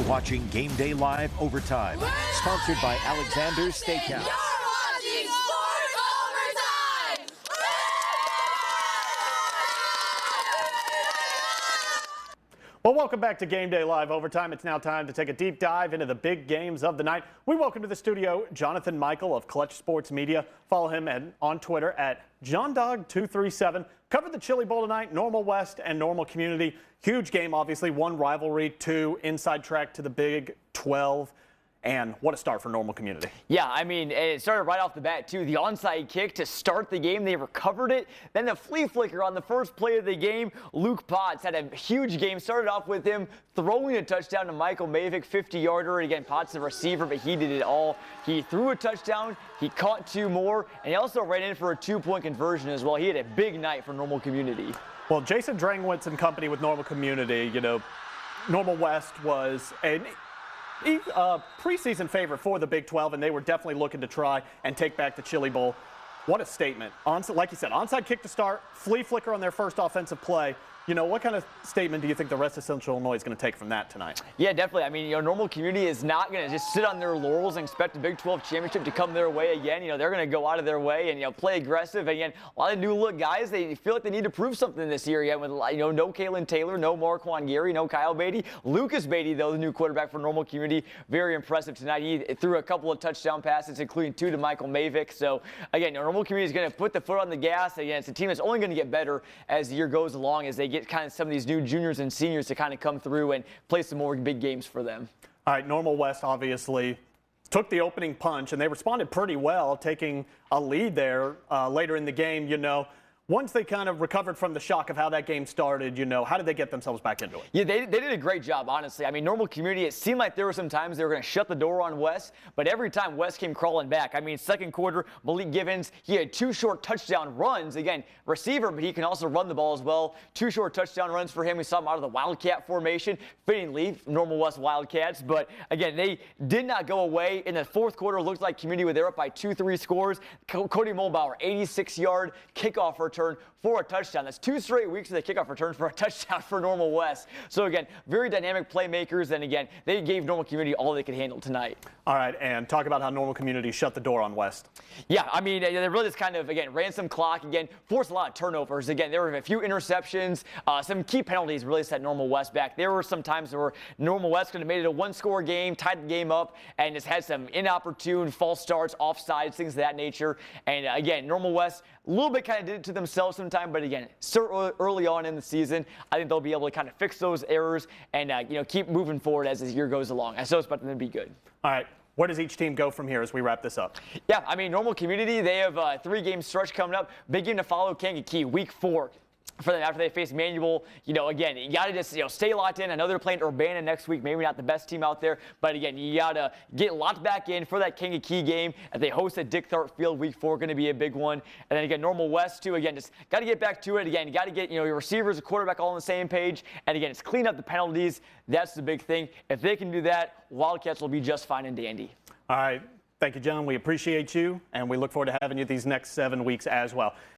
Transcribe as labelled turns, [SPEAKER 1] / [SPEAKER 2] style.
[SPEAKER 1] watching Game Day Live Overtime, sponsored by Alexander's Steakhouse.
[SPEAKER 2] You're watching Sports Overtime!
[SPEAKER 3] Well, welcome back to Game Day Live Overtime. It's now time to take a deep dive into the big games of the night. We welcome to the studio Jonathan Michael of Clutch Sports Media. Follow him on Twitter at JohnDog237. Covered the Chili Bowl tonight, Normal West and Normal Community. Huge game, obviously. One rivalry, two inside track to the Big 12. And what a start for Normal Community.
[SPEAKER 4] Yeah, I mean, it started right off the bat, too. The onside kick to start the game. They recovered it. Then the flea flicker on the first play of the game. Luke Potts had a huge game. Started off with him throwing a touchdown to Michael Mavick, 50-yarder. Again, Potts the receiver, but he did it all. He threw a touchdown. He caught two more. And he also ran in for a two-point conversion as well. He had a big night for Normal Community.
[SPEAKER 3] Well, Jason Drangwitz and company with Normal Community, you know, Normal West was a preseason favorite for the Big 12, and they were definitely looking to try and take back the Chili Bowl. What a statement. Like you said, onside kick to start, flea flicker on their first offensive play. You know, what kind of statement do you think the rest of Central Illinois is going to take from that tonight? Yeah,
[SPEAKER 4] definitely. I mean, Normal Community is not going to just sit on their laurels and expect the Big 12 championship to come their way again. They're going to go out of their way and, play aggressive. Again, a lot of new look guys, they feel like they need to prove something this year. With, no Kalen Taylor, no Marquand Gary, no Kyle Beatty. Lucas Beatty, though, the new quarterback for Normal Community, very impressive tonight. He threw a couple of touchdown passes, including two to Michael Mavick. So, again, Normal Community is going to put the foot on the gas. Again, it's a team that's only going to get better as the year goes along, as they get kind of some of these new juniors and seniors to kind of come through and play some more big games for them.
[SPEAKER 3] All right, Normal West obviously took the opening punch, and they responded pretty well, taking a lead there later in the game. Once they kind of recovered from the shock of how that game started, how did they get themselves back into it?
[SPEAKER 4] Yeah, they did a great job, honestly. I mean, Normal Community, it seemed like there were some times they were going to shut the door on West, but every time West came crawling back. I mean, second quarter, Malik Givens, he had two short touchdown runs. Again, receiver, but he can also run the ball as well. Two short touchdown runs for him. We saw him out of the Wildcat formation. Fittingly, Normal West Wildcats. But, again, they did not go away. In the fourth quarter, it looked like Community were there up by 2-3 scores. Cody Mulbauer, 86-yard kickoff return for a touchdown. That's 2 straight weeks of the kickoff return for a touchdown for Normal West. So, again, very dynamic playmakers. And, again, they gave Normal Community all they could handle tonight.
[SPEAKER 3] All right, and talk about how Normal Community shut the door on West.
[SPEAKER 4] Yeah, I mean, they really just kind of, again, ran some clock. Again, forced a lot of turnovers. Again, there were a few interceptions. Some key penalties really set Normal West back. There were some times where Normal West could have made it a one-score game, tied the game up, and just had some inopportune false starts, offsides, things of that nature. And, again, Normal West a little bit kind of did it to themselves sometime, but again, so early on in the season, I think they'll be able to kind of fix those errors and, keep moving forward as the year goes along. I still expect them to be good.
[SPEAKER 3] All right. Where does each team go from here as we wrap this up?
[SPEAKER 4] Yeah, I mean, Normal Community, they have a 3-game stretch coming up. Big game to follow Kankakee, week 4. For them after they face Manual. Again, you got to just, stay locked in. I know they're playing Urbana next week. Maybe not the best team out there. But, again, you got to get locked back in for that Kankakee game. As they host at Dick Tharp Field week 4, going to be a big one. And then, again, Normal West, too. Again, just got to get back to it. Again, you got to get, your receivers, the quarterback all on the same page. And, again, it's clean up the penalties. That's the big thing. If they can do that, Wildcats will be just fine and dandy.
[SPEAKER 3] All right. Thank you, John. We appreciate you, and we look forward to having you these next 7 weeks as well.